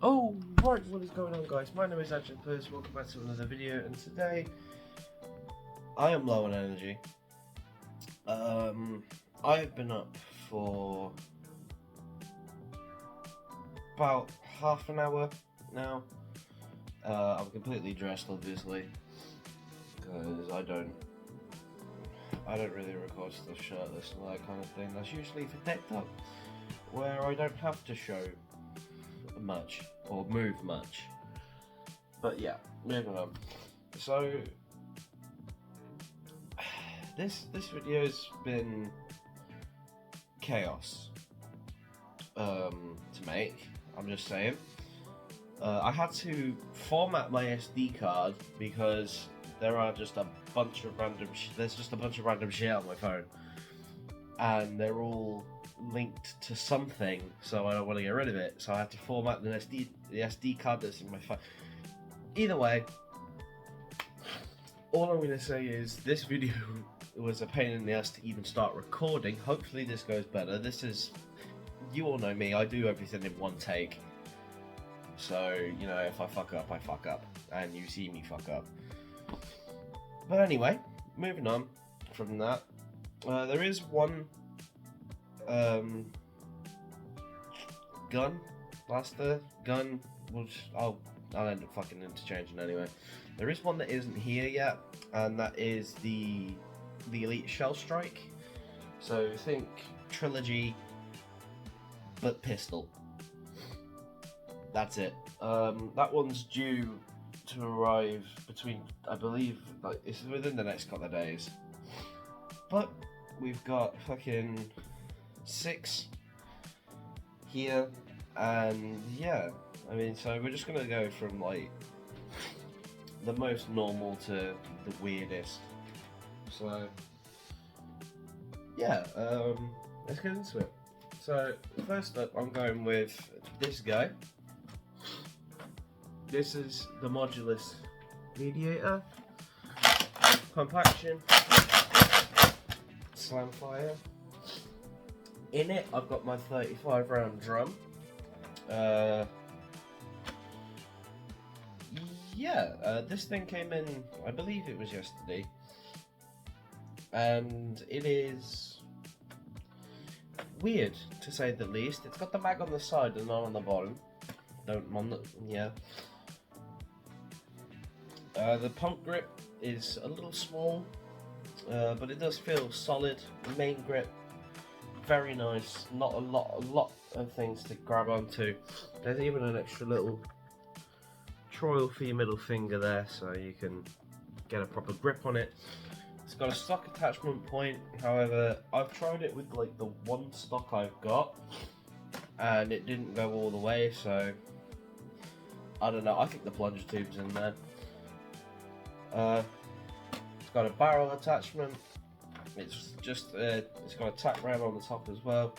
Oh, right, what is going on, guys? My name is Agent First, welcome back to another video, and today I am low on energy. I have been up for about half an hour now. I'm completely dressed, obviously, because I don't really record stuff shirtless and that kind of thing. That's usually for TikTok, where I don't have to show much or move much. But yeah, moving on. So this video's been chaos to make. I'm just saying. I had to format my SD card because there are just a bunch of random. There's just a bunch of random shit on my phone, and they're all linked to something, so I don't want to get rid of it. So I had to format the SD card that's in my phone. Either way, all I'm going to say is this video was a pain in the ass to even start recording. Hopefully this goes better. This is, you all know me, I do everything in one take. So, you know, if I fuck up, I fuck up. And you see me fuck up. But anyway, moving on from that. There is one gun blaster gun, which I'll end up fucking interchanging anyway. There is one that isn't here yet, and that is the Elite Shell Strike. So think trilogy, but pistol. That's it. That one's due to arrive between, I believe, like it's within the next couple of days. But we've got fucking 6 here, and yeah, I mean, so we're just gonna go from like the most normal to the weirdest. So yeah, let's get into it. So first up, I'm going with this guy. This is the Modulus Mediator, compaction, slam fire. In it, I've got my 35 round drum. This thing came in, I believe it was yesterday, and it is weird to say the least. It's got the mag on the side and not on the bottom. The pump grip is a little small, but it does feel solid. The main grip, very nice. Not a lot of things to grab onto. There's even an extra little trial for your middle finger there, so you can get a proper grip on it. It's got a stock attachment point. However, I've tried it with like the one stock I've got, and it didn't go all the way. So I don't know. I think the plunger tube's in there. It's got a barrel attachment. It's just it's got a tack ram on the top as well.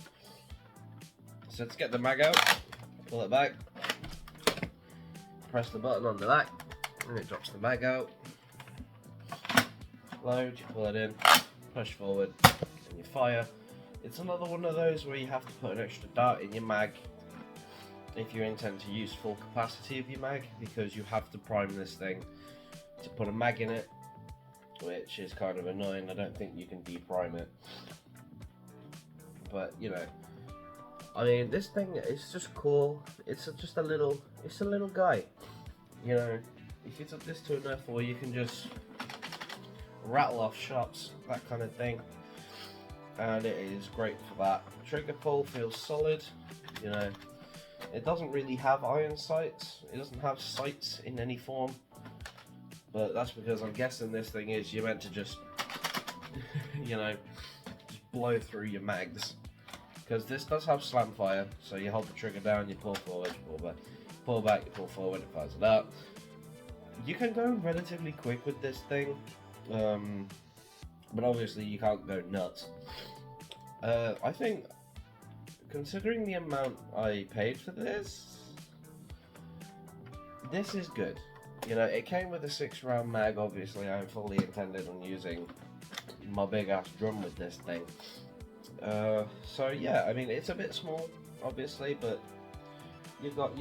So to get the mag out, pull it back, press the button on the back, and it drops the mag out. Load, you pull it in, push forward, and you fire. It's another one of those where you have to put an extra dart in your mag if you intend to use full capacity of your mag, because you have to prime this thing to put a mag in it, which is kind of annoying. I don't think you can deprime it, but you know, I mean, this thing is just cool. It's just a little guy. You know, if you took this to an F4, you can just rattle off shots, that kind of thing, and it is great for that. The trigger pull feels solid. You know, it doesn't really have iron sights. It doesn't have sights in any form. But that's because I'm guessing this thing is you're meant to just, you know, just blow through your mags. Because this does have slam fire, so you hold the trigger down, you pull forward, pull back, you pull forward, it fires it up. You can go relatively quick with this thing, but obviously you can't go nuts. I think, considering the amount I paid for this is good. You know, it came with a 6-round mag. Obviously, I fully intended on using my big ass drum with this thing. So yeah, I mean, it's a bit small, obviously, but you've got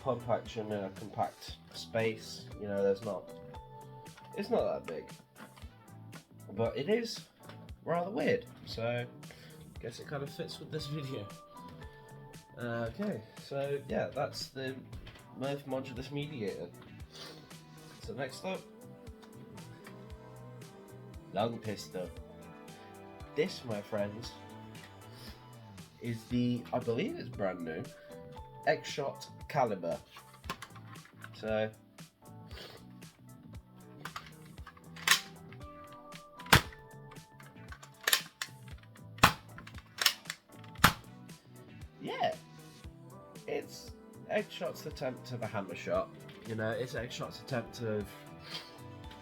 pump action in a compact space. You know, it's not that big, but it is rather weird. So, I guess it kind of fits with this video. Okay, so yeah, that's the Murph Modulus Mediator. So next up, long pistol. This, my friends, is I believe it's brand new, X-Shot caliber. So yeah, it's X-Shot's attempt of a hammer shot. You know, it's X-Shot's attempt of,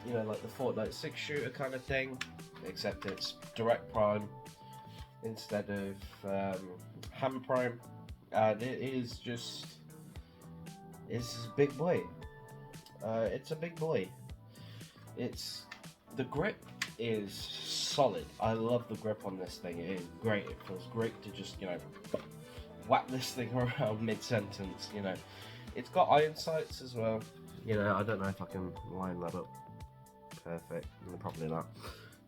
you know, like the Fortnite 6 shooter kind of thing, except it's direct prime instead of hammer prime, and it's a big boy. It's a big boy. The grip is solid. I love the grip on this thing. It is great. It feels great to just, you know, whack this thing around mid-sentence, you know. It's got iron sights as well. You know, I don't know if I can line that up perfect. Probably not.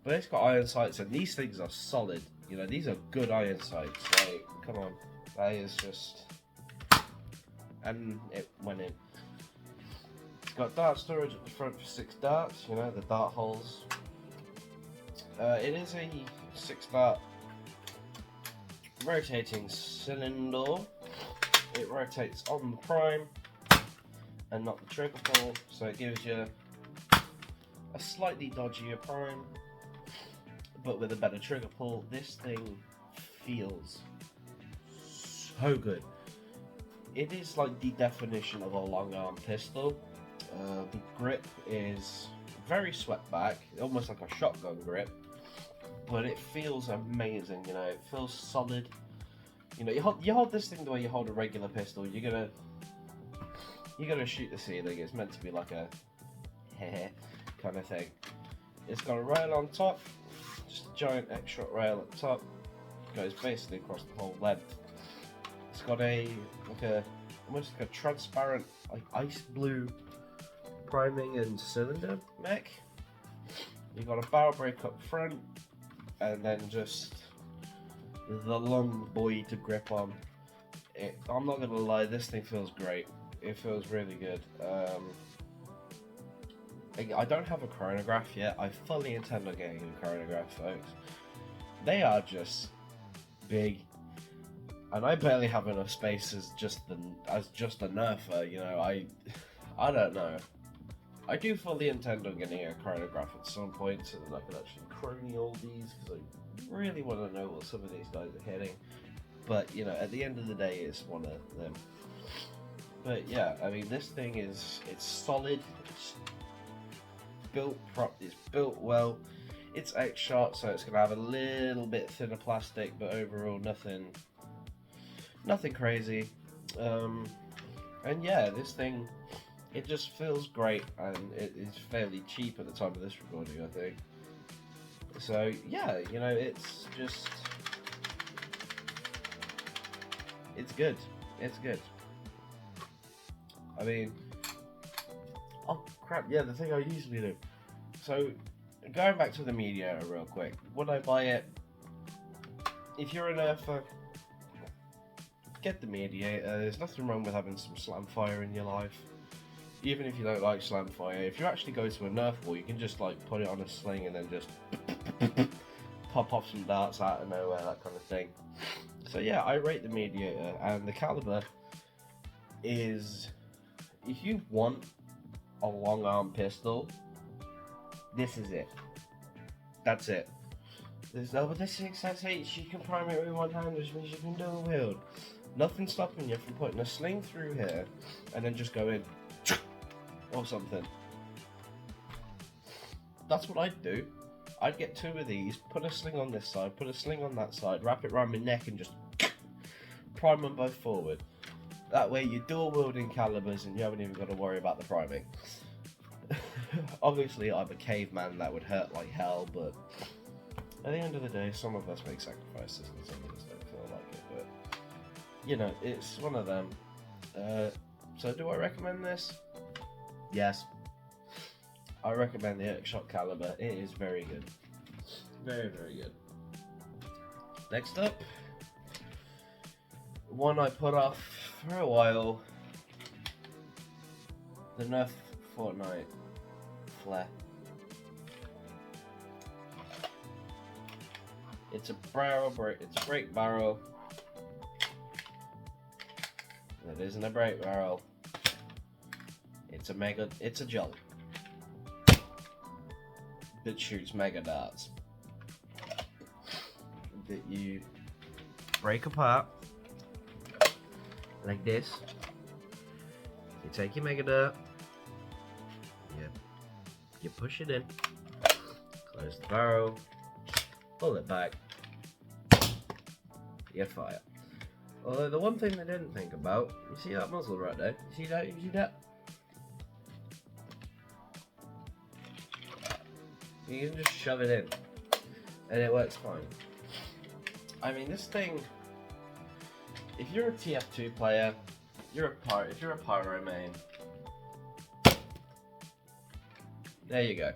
But it's got iron sights, and these things are solid. You know, these are good iron sights. Like, come on. That is just... And it went in. It's got dart storage at the front for 6 darts, you know, the dart holes. It is a 6 dart rotating cylinder. It rotates on the prime and not the trigger pull, so it gives you a slightly dodgier prime, but with a better trigger pull. This thing feels so good. It is like the definition of a long arm pistol. The grip is very swept back, almost like a shotgun grip, but it feels amazing. You know, it feels solid. You know, you hold this thing the way you hold a regular pistol. You're gonna shoot the ceiling. It's meant to be like a kind of thing. It's got a rail on top, just a giant X-Shot rail at the top. It goes basically across the whole length. It's got almost like a transparent, like ice blue priming and cylinder mech. You've got a barrel break up front, and then just the long boy to grip on. I'm not gonna lie, this thing feels great. It feels really good. I don't have a chronograph yet. I fully intend on getting a chronograph, folks. They are just big, and I barely have enough space as just a nerfer. You know, I don't know. I do fully intend on getting a chronograph at some point so that I can actually chrony all these, because I really want to know what some of these guys are hitting. But you know, at the end of the day, it's one of them. But yeah, I mean, this thing it's solid. It's built well. It's X-Shot, so it's gonna have a little bit thinner plastic, but overall nothing crazy. And yeah, this thing, it just feels great, and it is fairly cheap at the time of this recording, I think. So yeah, you know, it's good. It's good. I mean, oh crap, yeah, the thing I usually do. So, going back to the Mediator real quick, would I buy it? If you're a nerfer, get the Mediator. There's nothing wrong with having some slam fire in your life. Even if you don't like slam fire, if you actually go to a nerf war, you can just like put it on a sling and then just pop off some darts out of nowhere, that kind of thing. So yeah, I rate the Mediator, and the caliber is, if you want a long arm pistol, this is it. That's it. There's no, but this 6S8, you can prime it with one hand, which means you can dual wield. Nothing's stopping you from putting a sling through here and then just going or something. That's what I'd do. I'd get 2 of these, put a sling on this side, put a sling on that side, wrap it around my neck and just prime them both forward. That way you're dual wielding calibers and you haven't even got to worry about the priming. Obviously I'm a caveman, that would hurt like hell, but at the end of the day, some of us make sacrifices and some of us don't feel like it, but you know, it's one of them. So do I recommend this? Yes. I recommend the Shot Caliber. It is very good. Very, very good. Next up, one I put off for a while, the Nerf Fortnite Flare. It's a break barrel. It isn't a break barrel. It's a jelly that shoots mega darts that you break apart like this. You take your mega dart, you push it in, close the barrel, pull it back, you fire. Although the one thing they didn't think about, you see that muzzle right there? You see that? You see that? You can just shove it in, and it works fine. I mean, this thing, if you're a TF2 player, if you're a pyro main, there you go.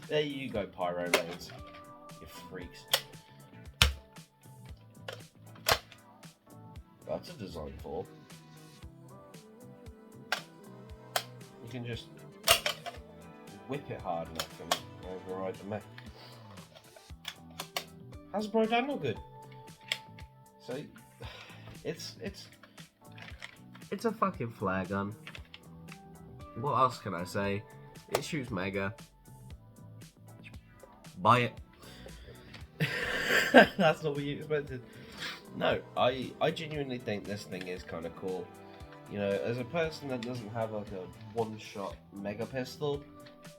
There you go, pyro mains, you freaks. That's a design flaw. You can just whip it hard enough and override the mech. Hasbro done no good. So it's a fucking flare gun. What else can I say? It shoots mega. Buy it. That's not what you expected. No, I genuinely think this thing is kind of cool. You know, as a person that doesn't have like a one-shot mega pistol,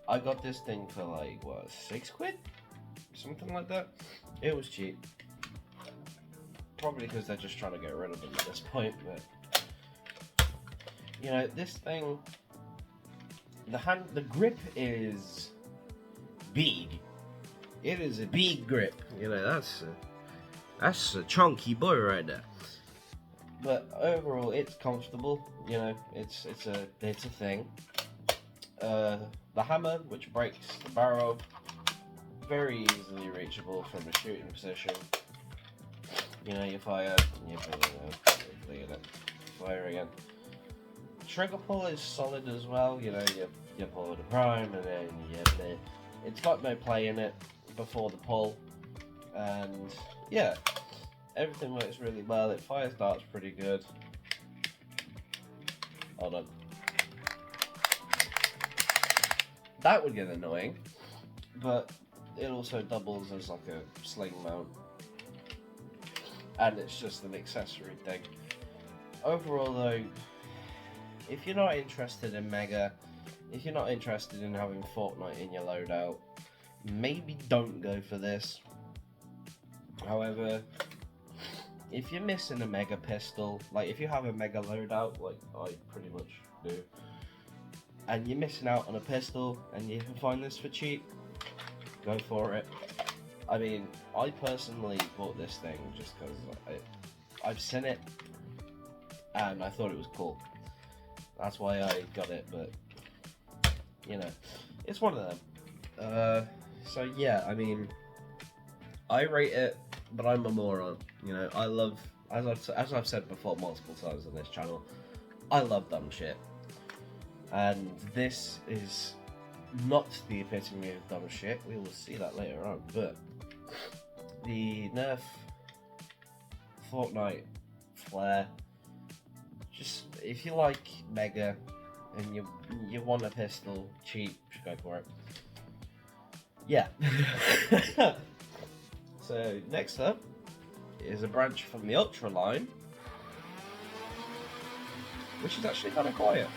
I got this thing for like, what, £6? Something like that. It was cheap. Probably because they're just trying to get rid of them at this point, but you know, this thing, the grip is big. It is a big grip. You know, that's a chunky boy right there. But overall, it's comfortable. You know, it's a thing. The hammer, which breaks the barrel, very easily reachable from a shooting position. You know, you fire, you fire again. Trigger pull is solid as well. You know, you pull with a prime, and then it's got no play in it before the pull, and yeah, everything works really well. It fires darts pretty good. Hold on. That would get annoying, but it also doubles as like a sling mount, and it's just an accessory thing. Overall though, if you're not interested in Mega, if you're not interested in having Fortnite in your loadout, maybe don't go for this. However, if you're missing a Mega pistol, like if you have a Mega loadout, like I pretty much do, and you're missing out on a pistol and you can find this for cheap, go for it. I mean, I personally bought this thing just because I've seen it and I thought it was cool. That's why I got it, but you know, it's one of them. So yeah, I mean, I rate it, but I'm a moron. You know, I love, as I've said before multiple times on this channel, I love dumb shit. And this is not the epitome of dumb shit. We will see that later on. But the Nerf Fortnite Flare, just if you like Mega and you want a pistol cheap, just go for it. Yeah. So next up is a branch from the Ultra line, which is actually kind of quiet.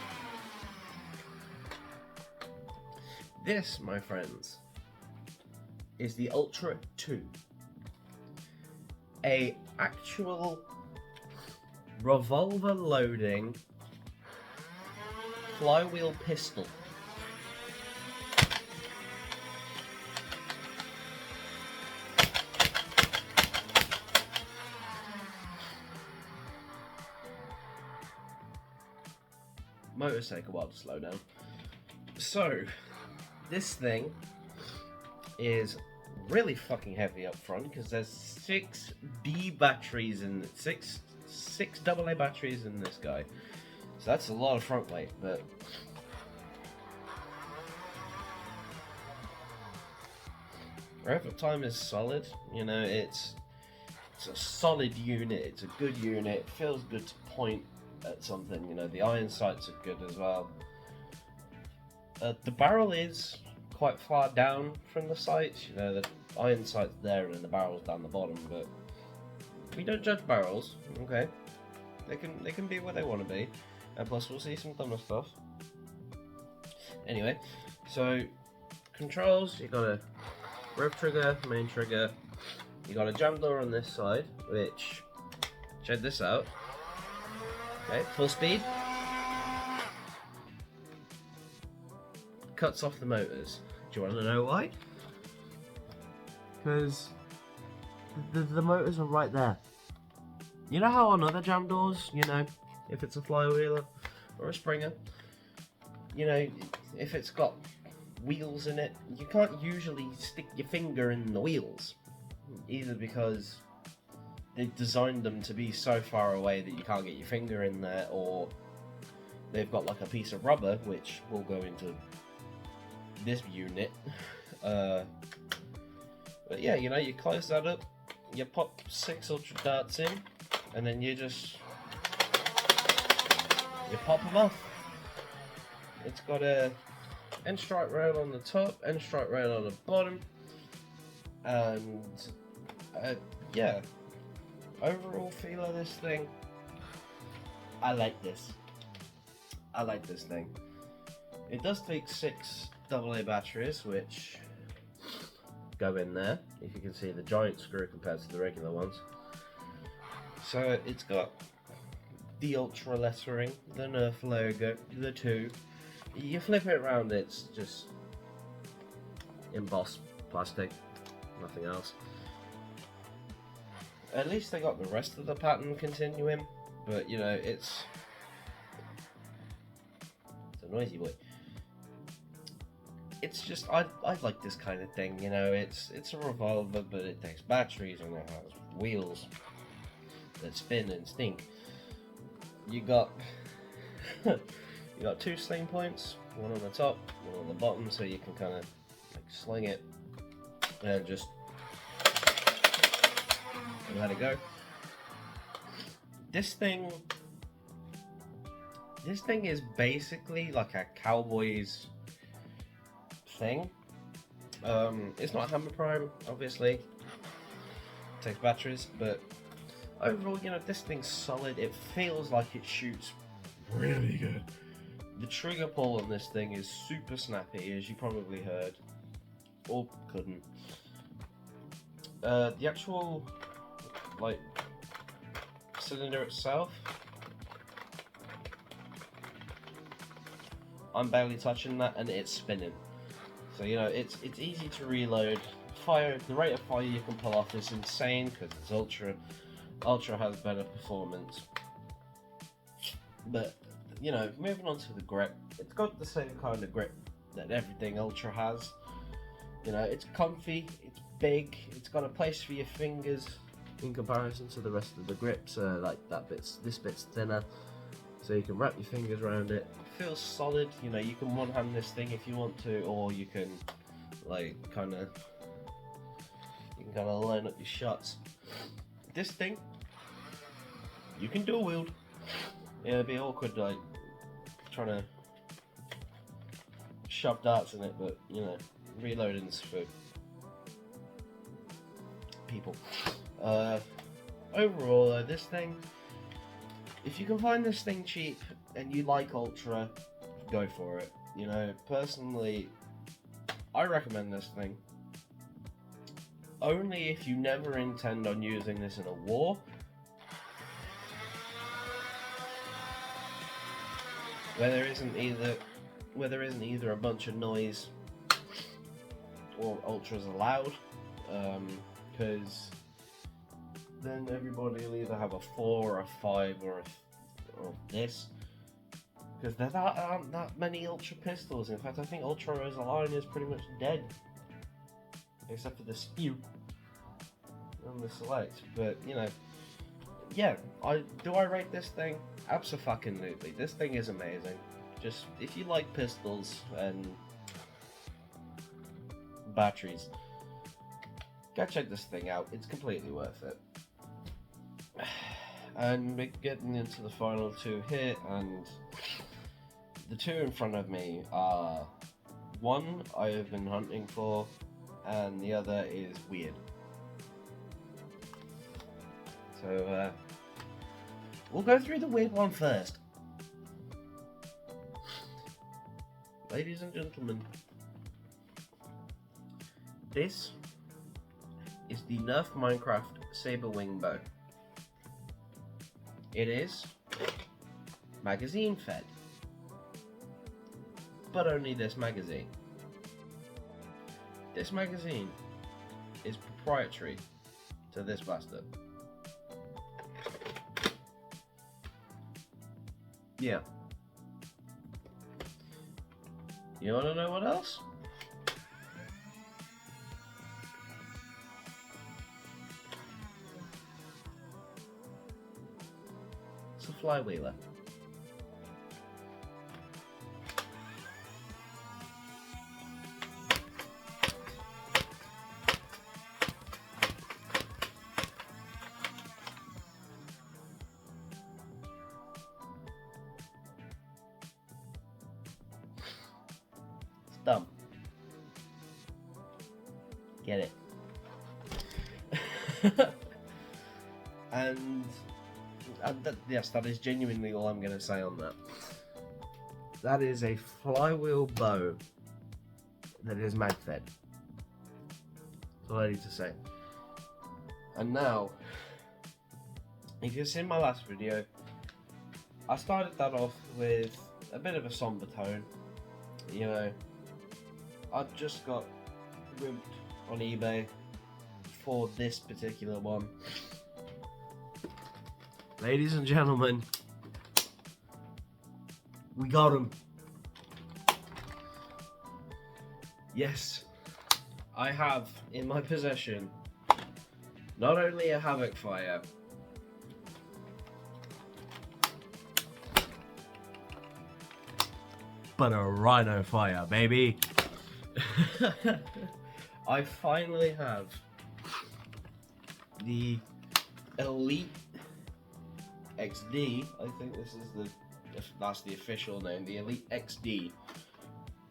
This, my friends, is the Ultra 2, a actual revolver loading flywheel pistol. motors take a while to slow down. So, this thing is really fucking heavy up front because there's 6 D batteries in six AA batteries in this guy. So that's a lot of front weight, but rev up time is solid. You know, it's a solid unit. It's a good unit. It feels good to point at something. You know, the iron sights are good as well. The barrel is quite far down from the sights. You know, the iron sight's there and the barrel's down the bottom, but we don't judge barrels, okay? They can be where they want to be, and plus we'll see some dumber stuff. Anyway, so controls, you got a rev trigger, main trigger, you got a jam door on this side, which, check this out. Okay, full speed. Cuts off the motors. Do you want to know why? Because the motors are right there. You know how on other jam doors, you know, if it's a flywheeler or a Springer, you know, if it's got wheels in it, you can't usually stick your finger in the wheels. Either because they've designed them to be so far away that you can't get your finger in there, or they've got like a piece of rubber, which will go into this unit. But yeah, you know, you close that up, you pop 6 ultra darts in, and then you pop them off. It's got a end strike rail on the top, end strike rail on the bottom, and yeah, overall feel of this thing, I like this. I like this thing. It does take 6 AA batteries, which go in there. If you can see the giant screw compared to the regular ones. So it's got the Ultra lettering, the Nerf logo, the 2. You flip it around, it's just embossed plastic, nothing else. At least they got the rest of the pattern continuing, but you know, it's a noisy boy. It's just, I like this kind of thing, you know, it's a revolver, but it takes batteries and it has wheels that spin and stink. You got 2 sling points, one on the top, one on the bottom, so you can kind of like sling it and just let it go. This thing is basically like a cowboy's thing. It's not Hammer Prime, obviously. It takes batteries, but overall, you know, this thing's solid. It feels like it shoots really good. The trigger pull on this thing is super snappy, as you probably heard, or couldn't. The actual, like, cylinder itself, I'm barely touching that, and it's spinning. So you know, it's easy to reload. Fire, the rate of fire you can pull off is insane because it's Ultra. Ultra has better performance. But you know, moving on to the grip, it's got the same kind of grip that everything Ultra has. You know, it's comfy, it's big, it's got a place for your fingers in comparison to the rest of the grips. Like this bit's thinner, so you can wrap your fingers around it. It feels solid. You know, you can one-hand this thing if you want to, or you can like kind of line up your shots. This thing, you can dual wield. Yeah, it'd be awkward like trying to shove darts in it, but you know, reloading's for people. Overall, this thing, if you can find this thing cheap and you like Ultra, go for it. You know, personally, I recommend this thing. Only if you never intend on using this in a war. Where there isn't either a bunch of noise or Ultras allowed, because then everybody will either have a 4 or a 5 or this. Because there aren't that many Ultra pistols. In fact, I think Ultra Rosaline is pretty much dead. Except for the Spew and the Select. But, you know, yeah, do I rate this thing? Abso-fucking-lutely. This thing is amazing. Just, if you like pistols and batteries, go check this thing out. It's completely worth it. And we're getting into the final two here, and the two in front of me are one I have been hunting for, and the other is weird. So, we'll go through the weird one first. Ladies and gentlemen, this is the Nerf Minecraft Saber Wing Bow. It is magazine fed, but only this magazine. This magazine is proprietary to this bastard. Yeah. You wanna know what else? It's a flywheeler. It's dumb. Get it? And yes, that is genuinely all I'm going to say on that. That is a flywheel bow that is mag fed. That's all I need to say. And now, if you've seen my last video, I started that off with a bit of a somber tone. You know, I just got ribbed on eBay for this particular one. Ladies and gentlemen, we got him. Yes, I have in my possession not only a Havoc Fire, but a Rhino Fire, baby. I finally have the Elite XD, I think this is that's the official name, the Elite XD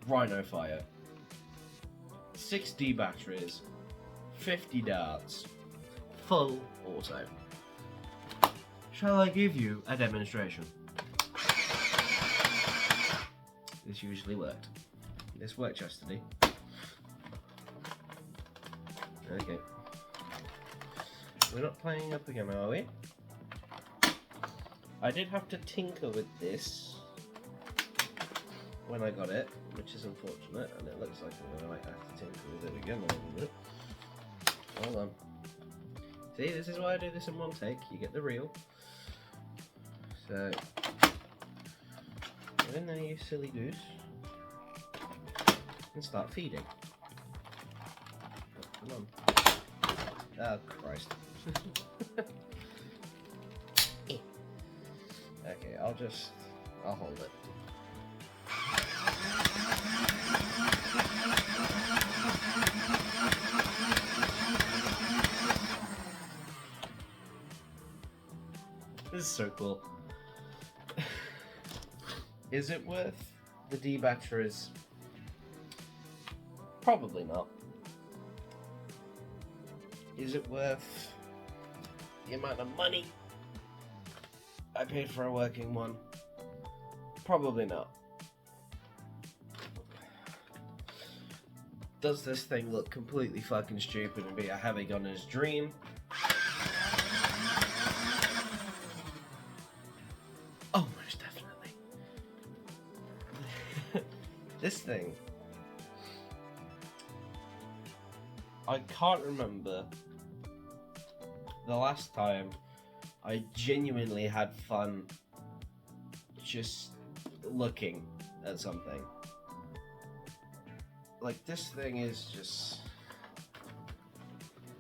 Rhino Fire. 6D batteries, 50 darts, full auto. Shall I give you a demonstration? This usually worked. This worked yesterday. Okay. We're not playing up again, are we? I did have to tinker with this when I got it, which is unfortunate, and it looks like I'm going to have to tinker with it again a little bit. Hold on. See, this is why I do this in one take. You get the reel. So, get in there, you silly goose, and start feeding. Oh, come on. Oh, Christ. Okay, I'll hold it. This is so cool. Is it worth the D batteries? Probably not. Is it worth the amount of money I paid for a working one? Probably not. Does this thing look completely fucking stupid and be a heavy gunner's dream? Oh, most definitely. This thing, I can't remember the last time I genuinely had fun just looking at something. Like, this thing is just...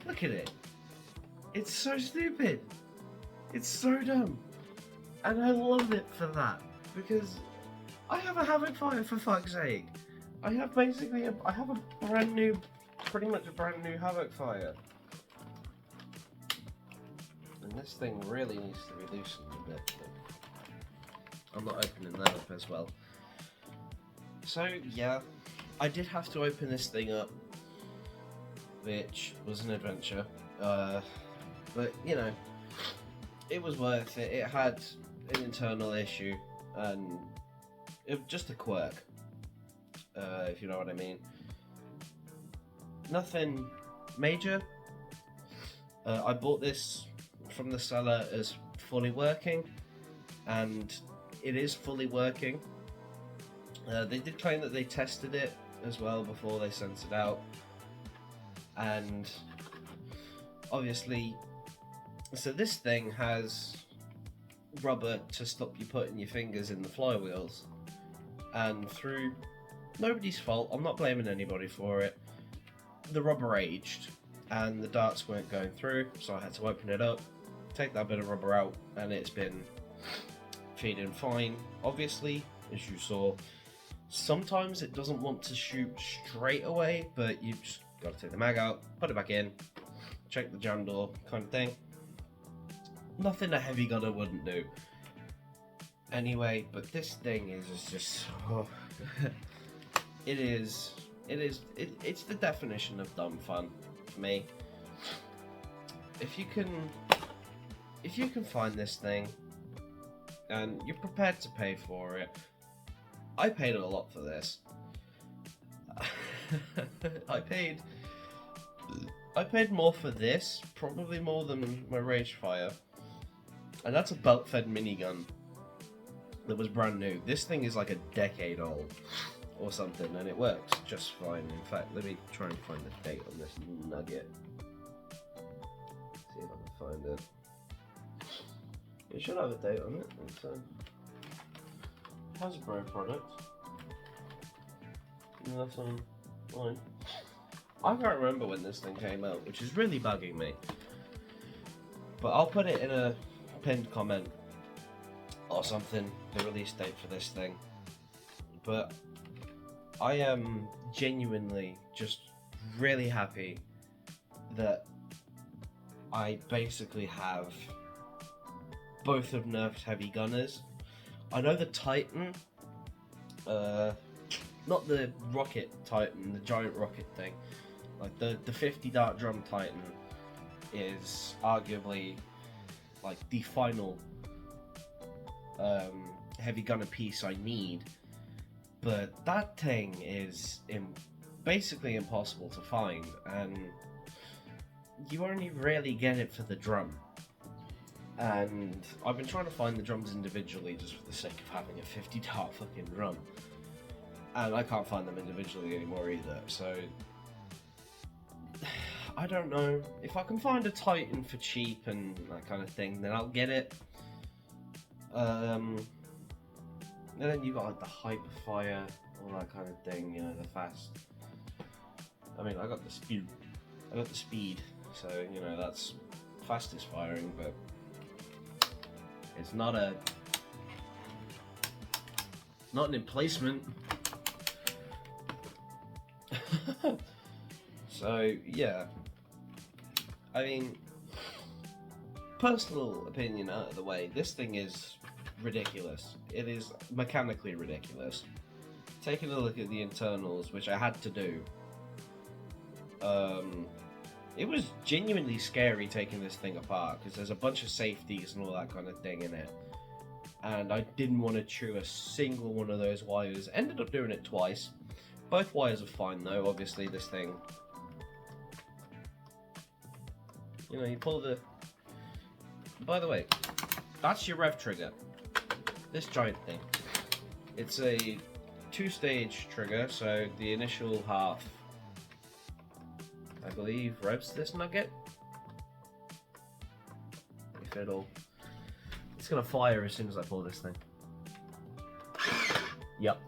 Look at it. It's so stupid. It's so dumb. And I love it for that. Because I have a Havoc Fire, for fuck's sake. I have basically I have a brand new, pretty much a brand new Havoc Fire. And this thing really needs to be loosened a bit. I'm not opening that up as well. So yeah, I did have to open this thing up, which was an adventure. But you know, it was worth it. It had an internal issue, and it was just a quirk, if you know what I mean. Nothing major. I bought this from the seller as fully working, and it is fully working. They did claim that they tested it as well before they sent it out, and obviously, so this thing has rubber to stop you putting your fingers in the flywheels, and through nobody's fault, I'm not blaming anybody for it, the rubber aged and the darts weren't going through, so I had to open it up, take that bit of rubber out, and it's been feeding fine. Obviously, as you saw, sometimes it doesn't want to shoot straight away, but you just gotta take the mag out, put it back in, check the jam door, kind of thing. Nothing a heavy gunner wouldn't do. Anyway, but this thing is just oh, it's the definition of dumb fun for me. If you can find this thing and you're prepared to pay for it, I paid a lot for this. I paid more for this, probably more than my Ragefire. And that's a belt-fed minigun that was brand new. This thing is like a decade old or something, and it works just fine. In fact, let me try and find the date on this nugget. See if I can find it. It should have a date on it. It's a Hasbro product. And that's online. I can't remember when this thing came out, which is really bugging me. But I'll put it in a pinned comment or something, the release date for this thing. But I am genuinely just really happy that I basically have both of Nerf's heavy gunners. I know the Titan, not the rocket Titan, the giant rocket thing, like the 50 dart drum Titan is arguably like the final heavy gunner piece I need, but that thing is basically impossible to find, and you only really get it for the drum. And I've been trying to find the drums individually just for the sake of having a 50 dart fucking drum, and I can't find them individually anymore either, so I don't know. If I can find a Titan for cheap and that kind of thing, then I'll get it. And then you got like the Hyperfire, all that kind of thing, you know, the fast. I mean, I got the speed, so you know that's fastest firing, but it's not an emplacement. So yeah, I mean, personal opinion out of the way, this thing is ridiculous. It is mechanically ridiculous. Taking a look at the internals, which I had to do, it was genuinely scary taking this thing apart, because there's a bunch of safeties and all that kind of thing in it, and I didn't want to chew a single one of those wires. Ended up doing it twice. Both wires are fine though. Obviously this thing, you know, you pull the... By the way, that's your rev trigger. This giant thing. It's a 2-stage trigger, so the initial half, I believe, revs this nugget. If it's gonna fire as soon as I pull this thing. Yep.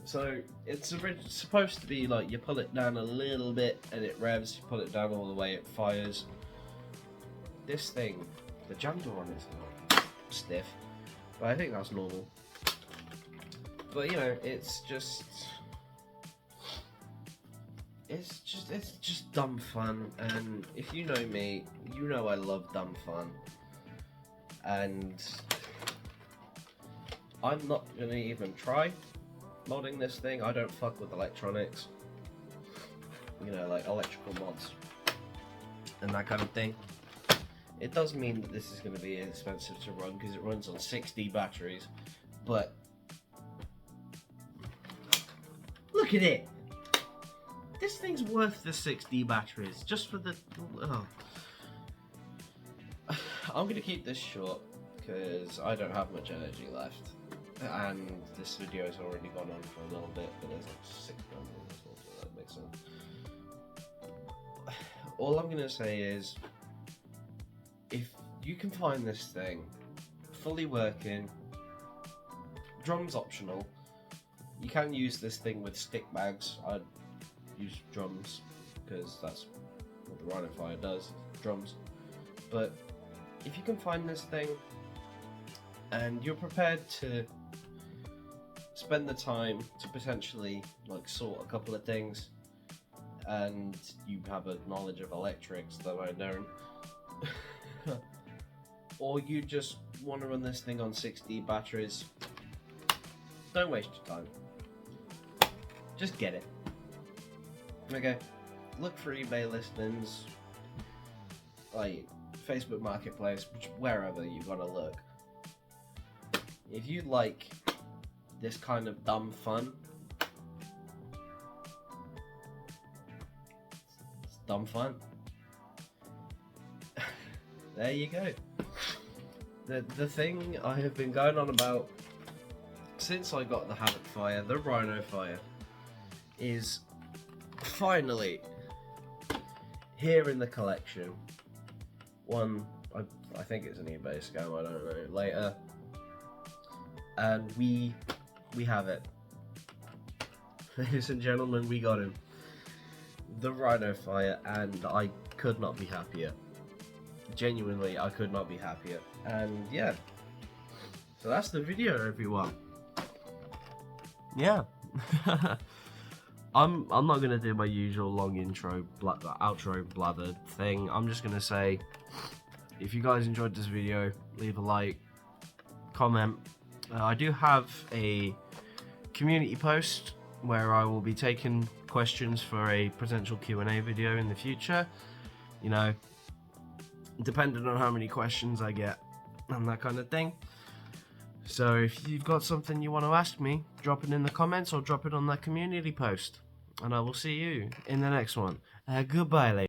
So it's supposed to be like you pull it down a little bit and it revs, you pull it down all the way, it fires. This thing, the jam door on it is a little stiff, but I think that's normal. But you know, it's just dumb fun, and if you know me, you know I love dumb fun, and I'm not gonna even try modding this thing. I don't fuck with electronics, you know, like electrical mods and that kind of thing. It does mean that this is going to be expensive to run because it runs on 6D batteries, but look at it! This thing's worth the 6D batteries just for the... Oh. I'm going to keep this short because I don't have much energy left, and this video has already gone on for a little bit, but there's like 6 numbers as well, so that makes sense. All I'm going to say is, if you can find this thing fully working, drums optional, you can use this thing with stick bags. I'd use drums because that's what the Rhino Fire does, drums. But if you can find this thing and you're prepared to spend the time to potentially like sort a couple of things, and you have a knowledge of electrics that I don't, or you just want to run this thing on 6D batteries, don't waste your time. Just get it. Okay, look for eBay listings, like Facebook Marketplace, wherever you gotta look. If you like this kind of dumb fun, it's dumb fun. There you go. The thing I have been going on about since I got the Havoc Fire, the Rhino Fire, is finally here in the collection. One, I think it's an eBay scam, I don't know, later. And we have it. Ladies and gentlemen, we got him. The Rhino Fire, and I could not be happier. Genuinely, I could not be happier. And yeah, so that's the video, everyone. Yeah. I'm not gonna do my usual long intro, outro blather thing. I'm just gonna say, if you guys enjoyed this video, leave a like, comment. I do have a community post where I will be taking questions for a potential Q&A video in the future. You know, depending on how many questions I get and that kind of thing. So if you've got something you want to ask me, drop it in the comments or drop it on that community post. And I will see you in the next one. Goodbye, ladies.